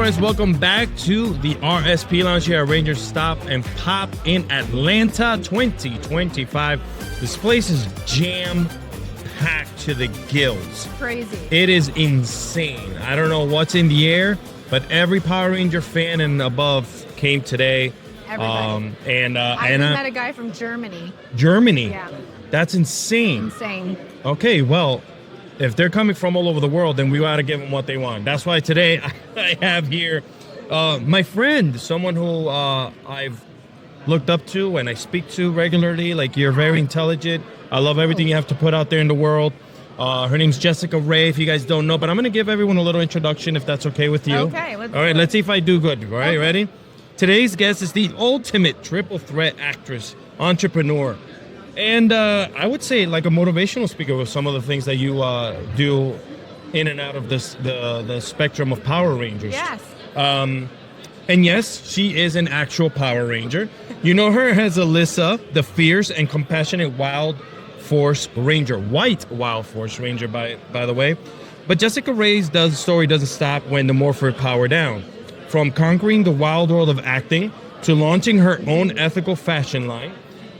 friends, welcome back to the RSP Lounge here at RangerStop and Pop in Atlanta 2025. This place is jam-packed to the gills. Crazy. It is insane. I don't know what's in the air, but every Power Ranger fan and above came today. Everybody. I met a guy from Germany. Germany? Yeah. That's insane. Insane. Okay, well, if they're coming from all over the world, then we got to give them what they want. That's why today I have here my friend, someone who I've looked up to and I speak to regularly. Like, you're very intelligent. I love everything you have to put out there in the world. Her name's Jessica Rey, if you guys don't know. But I'm going to give everyone a little introduction, if that's okay with you. Okay. All right, let's see if I do good. All right, ready? Today's guest is the ultimate triple threat actress, entrepreneur, and I would say like a motivational speaker with some of the things that you do in and out of the spectrum of Power Rangers. Yes. And yes, she is an actual Power Ranger. You know her as Alyssa, the fierce and compassionate Wild Force Ranger, White Wild Force Ranger, by the way. But Jessica Rey's story doesn't stop when the Morpher power down. From conquering the wild world of acting to launching her own ethical fashion line,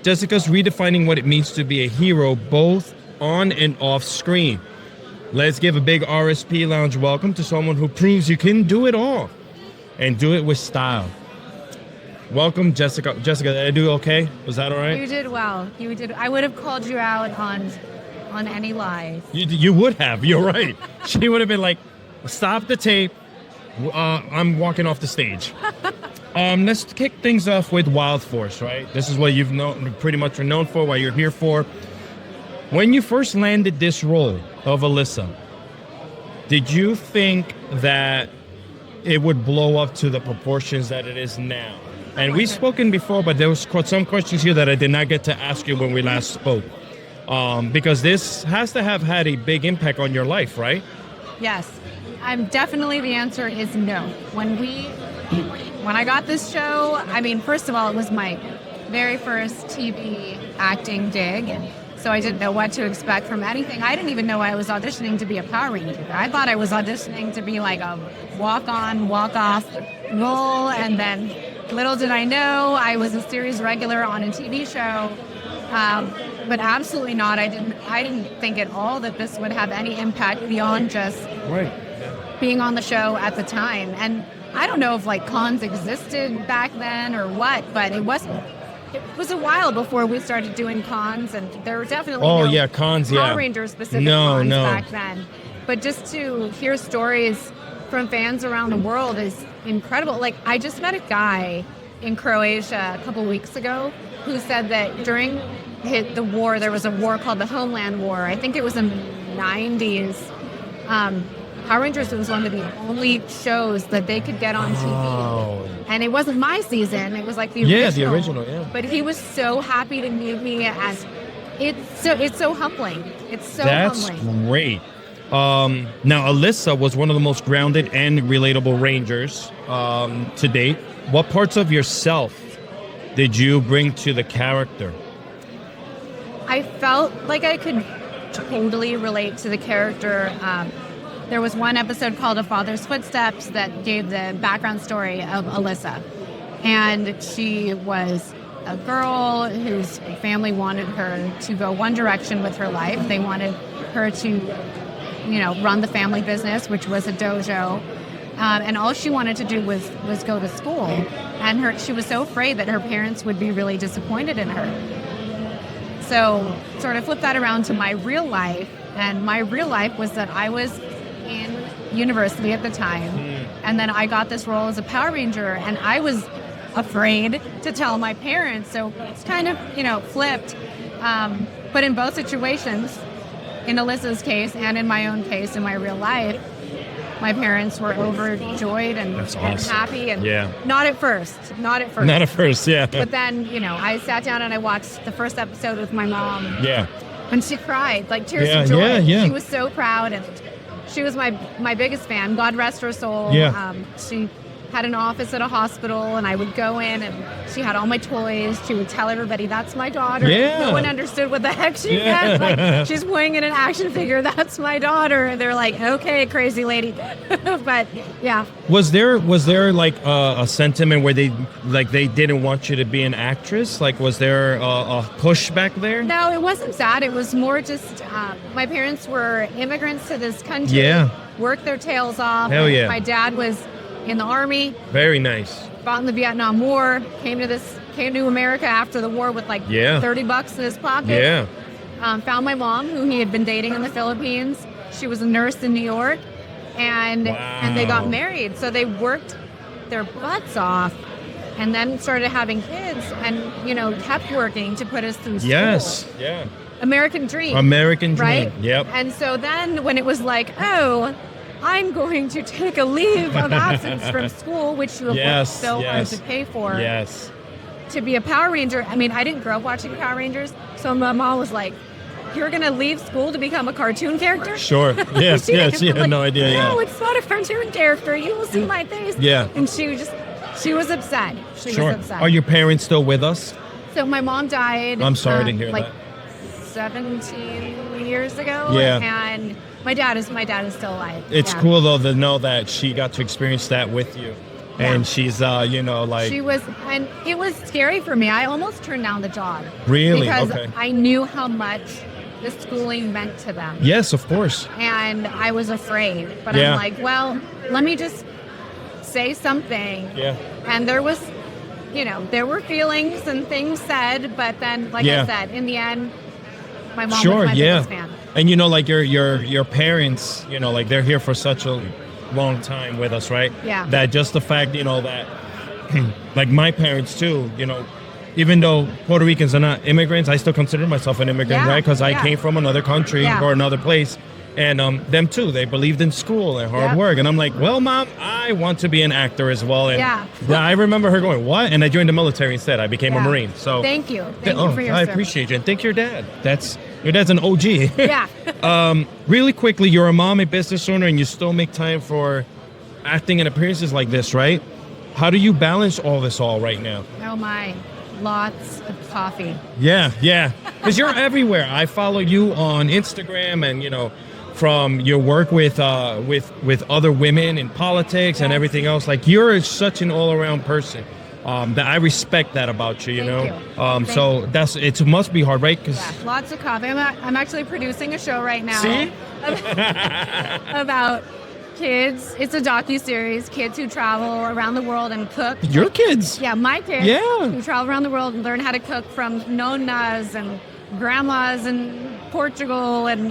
Jessica's redefining what it means to be a hero both on and off screen. Let's give a big RSP Lounge welcome to someone who proves you can do it all and do it with style. Welcome, Jessica. Jessica, did I do okay? Was that all right? You did well. You did. I would have called you out on any lies. You would have. You're right. She would have been like, stop the tape. I'm walking off the stage. Let's kick things off with Wild Force, right? This is what you've pretty much are known for, what you're here for. When you first landed this role of Alyssa, did you think that it would blow up to the proportions that it is now? And we've spoken before, but there was some questions here that I did not get to ask you when we last spoke. Because this has to have had a big impact on your life, right? Yes. Definitely the answer is no. When I got this show, I mean, first of all, it was my very first TV acting gig, and so I didn't know what to expect from anything. I didn't even know I was auditioning to be a Power Ranger. I thought I was auditioning to be like a walk-on, walk-off role, and then little did I know I was a series regular on a TV show. But absolutely not. I didn't think at all that this would have any impact beyond just being on the show at the time. And I don't know if like cons existed back then or what, but it was a while before we started doing cons, and there were definitely Power Ranger specific cons back then. But just to hear stories from fans around the world is incredible. Like, I just met a guy in Croatia a couple weeks ago who said that during the war, there was a war called the Homeland War. I think it was in the 90s. Power Rangers was one of the only shows that they could get on TV. Oh. And it wasn't my season. It was like the original. Yeah, the original, yeah. But he was so happy to meet me as it's so humbling. It's so That's humbling. That's great. Now, Alyssa was one of the most grounded and relatable Rangers to date. What parts of yourself did you bring to the character? I felt like I could totally relate to the character. There was one episode called A Father's Footsteps that gave the background story of Alyssa. And she was a girl whose family wanted her to go one direction with her life. They wanted her to, run the family business, which was a dojo. And all she wanted to do was go to school. And she was so afraid that her parents would be really disappointed in her. So sort of flip that around to my real life. And my real life was that I was in university at the time. And then I got this role as a Power Ranger, and I was afraid to tell my parents. So it's kind of, flipped. But in both situations, in Alyssa's case and in my own case, in my real life, my parents were overjoyed and happy. And not at first. Not at first, yeah. But then, I sat down and I watched the first episode with my mom. Yeah. And she cried, like tears of joy. Yeah. She was so proud, and she was my biggest fan. God rest her soul. Yeah. She had an office at a hospital, and I would go in, and she had all my toys. She would tell everybody, "That's my daughter." Yeah. No one understood what the heck she meant. Like, she's playing in an action figure. That's my daughter. And they're like, "Okay, crazy lady." But yeah. Was there like a sentiment where they didn't want you to be an actress? Like, was there a pushback there? No, it wasn't that. It was more just my parents were immigrants to this country. Yeah. Worked their tails off. Hell yeah. My dad was in the Army. Very nice. Fought in the Vietnam War. Came to America after the war with like $30 in his pocket. Yeah. Found my mom, who he had been dating in the Philippines. She was a nurse in New York, and they got married. So they worked their butts off, and then started having kids, and kept working to put us through school. Yes. Yeah. American dream. American dream. Right? Yep. And so then when it was like, oh, I'm going to take a leave of absence from school, which you have worked so hard to pay for. Yes. To be a Power Ranger. I mean, I didn't grow up watching Power Rangers, so my mom was like, "You're going to leave school to become a cartoon character?" Sure. Yes, she had no idea. No, it's not a cartoon character. You will see my face. Yeah. And she was upset. She was upset. Are your parents still with us? So my mom died. I'm sorry to hear like that. 17 years ago. Yeah. And my dad is still alive. It's cool though to know that she got to experience that with you. And she's, like... She was, and it was scary for me. I almost turned down the job. Really? Because okay. I knew how much the schooling meant to them. Yes, of course. And I was afraid. But I'm like, well, let me just say something. Yeah. And there was, there were feelings and things said, but then, like I said, in the end, my mom was my biggest fan. And like your parents, like they're here for such a long time with us, right? Yeah. That just the fact, that like my parents too, even though Puerto Ricans are not immigrants, I still consider myself an immigrant, right? Because I came from another country or another place. And them too, they believed in school and hard work. And I'm like, well, Mom, I want to be an actor as well. And I remember her going, what? And I joined the military instead. I became a Marine. So thank you. Thank you for your service. Appreciate you. And thank your dad. Your dad's an OG. Yeah. Really quickly, you're a mom, a business owner, and you still make time for acting and appearances like this, right? How do you balance all this right now? Oh, my. Lots of coffee. Yeah. Because you're everywhere. I follow you on Instagram and, from your work with other women in politics and everything else. Like, you're such an all-around person. That I respect that about you, Thank you. So it must be hard, right? Lots of coffee. I'm actually producing a show right now. See? About kids. It's a docuseries, kids who travel around the world and cook. Your kids? Yeah, my kids. Yeah. Who travel around the world and learn how to cook from nonas and grandmas in Portugal and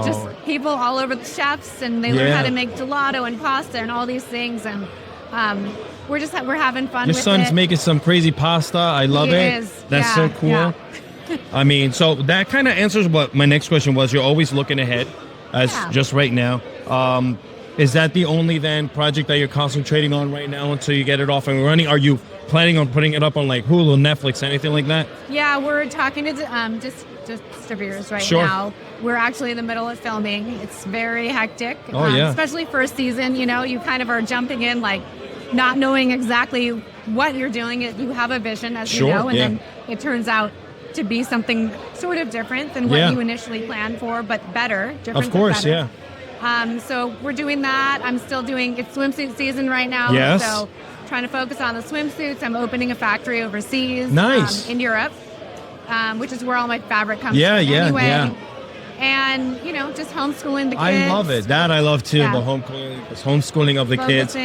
just people all over, the chefs, and they learn how to make gelato and pasta and all these things, and we're having fun. Your with son's it. making some crazy pasta. I love it. That's so cool. Yeah. I mean, so that kind of answers what my next question was. You're always looking ahead, as just right now. Is that the only then project that you're concentrating on right now until you get it off and running? Are you planning on putting it up on like Hulu, Netflix, anything like that? Yeah, we're talking to distributors right now. We're actually in the middle of filming. It's very hectic. Especially first season. You kind of are jumping in like not knowing exactly what you're doing. You have a vision, as you know, and then it turns out to be something sort of different than what you initially planned for, but better. Different, of course, better. So we're doing that. I'm still doing, it's swimsuit season right now. Yes. So trying to focus on the swimsuits. I'm opening a factory overseas. Nice. In Europe, which is where all my fabric comes from anyway. Yeah. And, just homeschooling the kids. I love it. That I love too, the homeschooling of the kids.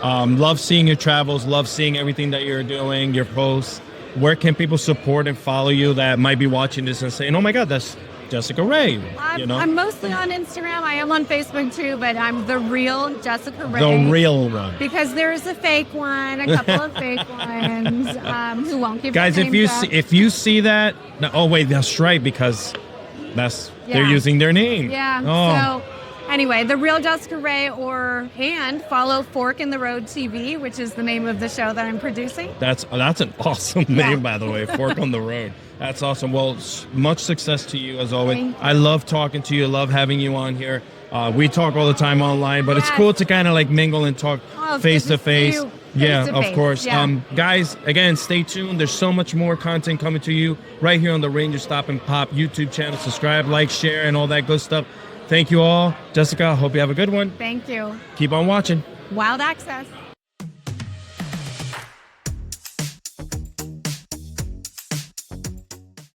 Love seeing your travels, love seeing everything that you're doing, your posts. Where can people support and follow you that might be watching this and saying, oh my God, that's Jessica Rey? I'm mostly on Instagram. I am on Facebook too, but I'm the real Jessica Rey. The real one. Because there's a fake one, a couple of fake ones who won't give guys, if you see that, oh wait, that's right, because they're using their name. Yeah. Oh. So anyway, the real Jessica Rey, and follow Fork in the Road TV, which is the name of the show that I'm producing. That's an awesome name, by the way. Fork on the Road. That's awesome. Well, much success to you as always. I love talking to you. Love having you on here. We talk all the time online, but it's cool to kind of like mingle and talk face to face. Yeah, to of face. course. Yeah. Guys, again, stay tuned. There's so much more content coming to you right here on the RangerStop and Pop YouTube channel. Subscribe, like, share, and all that good stuff. Thank you all. Jessica, hope you have a good one. Thank you. Keep on watching. Wild access.